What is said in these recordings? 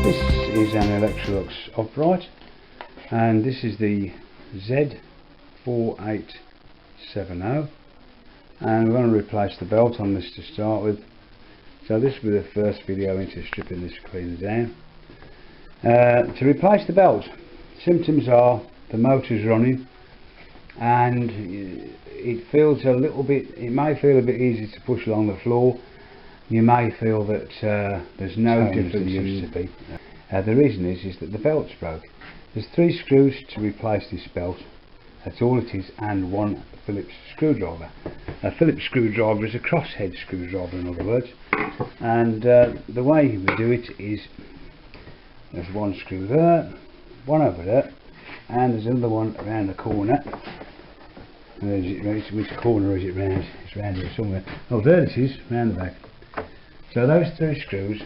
This is an Electrolux upright, and this is the Z4870, and we're going to replace the belt on this to start with. So this will be the first video into stripping this cleaner down. To replace the belt, symptoms are the motor's running and it feels a little bit, it may feel a bit easy to push along the floor. You may feel that there's no difference than there used to be. The reason is that the belt's broke. There's 3 screws to replace this belt, that's all it is, and 1 Phillips screwdriver. A Phillips screwdriver is a crosshead screwdriver, in other words, and the way we do it is there's 1 screw there, 1 over there, and there's another one around the corner. Which corner is it round? It's round here somewhere. Oh, there it is, round the back. So those 3 screws,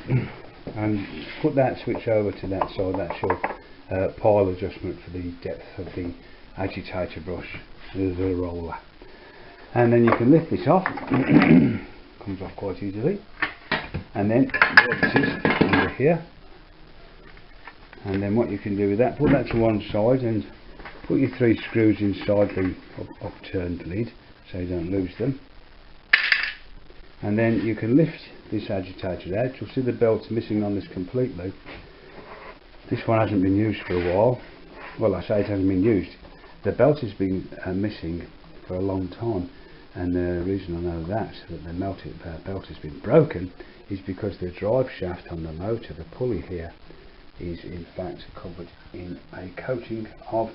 and put that switch over to that side. That's your pile adjustment for the depth of the agitator brush, the roller. And then you can lift this off. Comes off quite easily. And then there it is under here. And then what you can do with that, put that to one side and put your 3 screws inside the upturned lid so you don't lose them. And then you can lift this agitator out. You'll see the belt's missing on this completely. This one hasn't been used for a while. Well, I say it hasn't been used. The belt has been missing for a long time, and the reason I know that the belt has been broken is because the drive shaft on the motor, the pulley here, is in fact covered in a coating of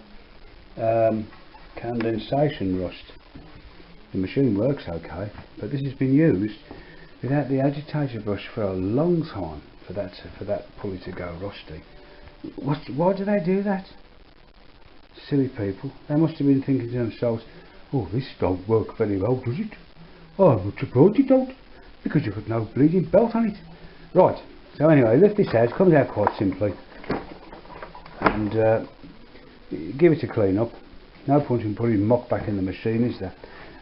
condensation rust. The machine works okay, but this has been used without the agitator brush for a long time for that pulley to go rusty. Why do they do that? Silly people. They must have been thinking to themselves, oh, this don't work very well, does it? Oh, I'm surprised it don't, because you've got no bleeding belt on it. Right, so anyway, lift this out. It comes out quite simply, and give it a clean up. No point in putting muck back in the machine, is there?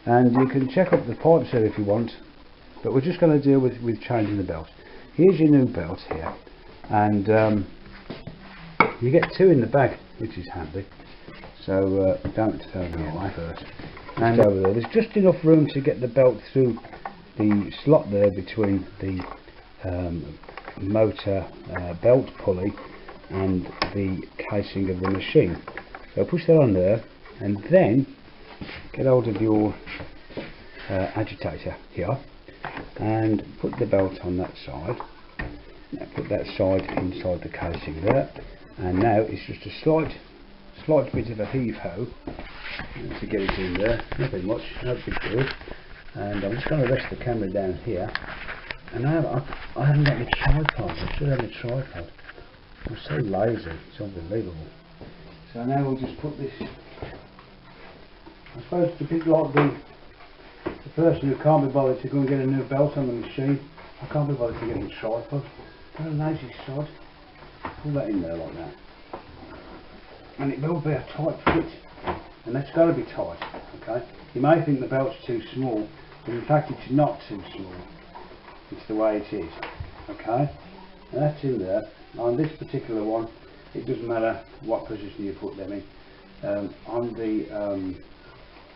And you can check up the pipes there if you want, but we're just going to deal with changing the belt. Here's your new belt here, and you get 2 in the bag, which is handy, so don't throw them away first. And over there, there's just enough room to get the belt through the slot there between the motor belt pulley and the casing of the machine. So push that on there, and then get hold of your agitator here and put the belt on that side. Now put that side inside the casing there, and now it's just a slight bit of a heave-ho to get it in there. Nothing much, no big deal. And I'm just going to rest the camera down here, and I haven't got my tripod. I should have a tripod. I'm so lazy, it's unbelievable. So now we'll just put this, I suppose, to be like the person who can't be bothered to go and get a new belt on the machine. I can't be bothered to get a tripod. What a lazy sod. Pull that in there like that. And it will be a tight fit, and that's got to be tight, okay? You may think the belt's too small, but in fact it's not too small. It's the way it is, okay? And that's in there. On this particular one, it doesn't matter what position you put them in.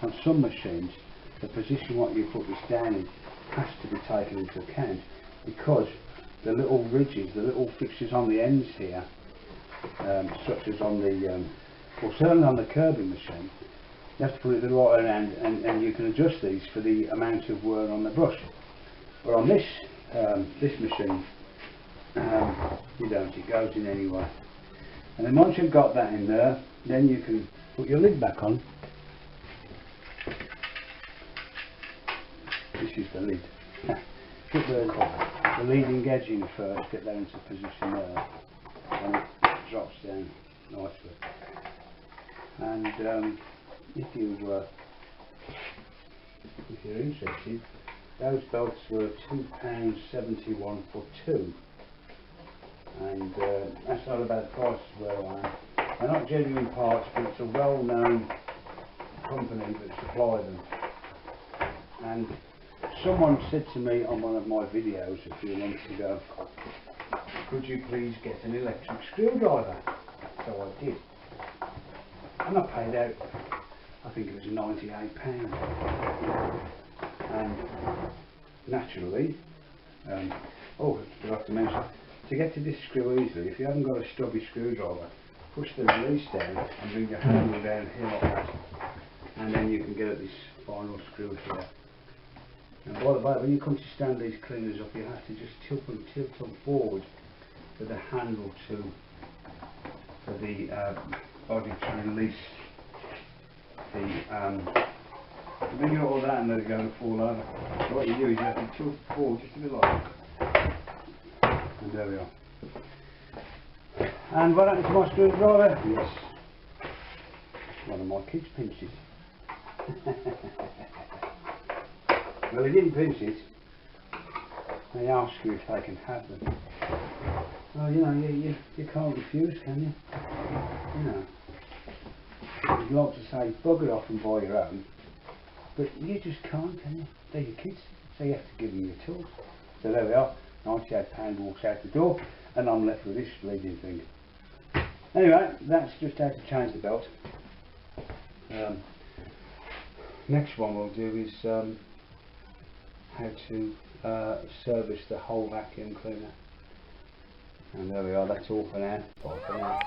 On some machines, the position what you put this down in has to be taken into account, because the little ridges, the little fixtures on the ends here, such as on the, well, certainly on the curbing machine, you have to put it the right way around, and you can adjust these for the amount of wear on the brush. But on this machine, you don't, it goes in anyway. And then once you've got that in there, then you can put your lid back on. This is the lid. Put the leading edge in first, get that into position there, and it drops down nicely. And if you're interested, those belts were £2.71 for 2, and that's not a bad price where I am. They're not genuine parts, but it's a well-known company that supply them. And someone said to me on one of my videos a few months ago, could you please get an electric screwdriver? So I did. And I paid out, I think it was £98. And naturally, oh, I forgot to mention, to get to this screw easily, if you haven't got a stubby screwdriver, push the release down and bring your handle down here like that, and then you can get at this final screw here. And by the way, when you come to stand these cleaners up, you have to just tilt them forward with the handle for the body to release the when you're all that and let it go and fall over. So what you do is you have to tilt forward just a bit like that. And there we are. And what happened to my screwdriver? Yes, one of my kids pinched it. Well, he didn't pinch it. They ask you if they can have them. Well, you know, you can't refuse, can you? You know, you'd like to say bugger off and buy your own, but you just can't, can you? They're your kids, so you have to give them your tools. So there we are. £98 walks out the door, and I'm left with this bleeding thing. Anyway, that's just how to change the belt. Next one we'll do is how to service the whole vacuum cleaner. And there we are, that's all for now. Bye for now.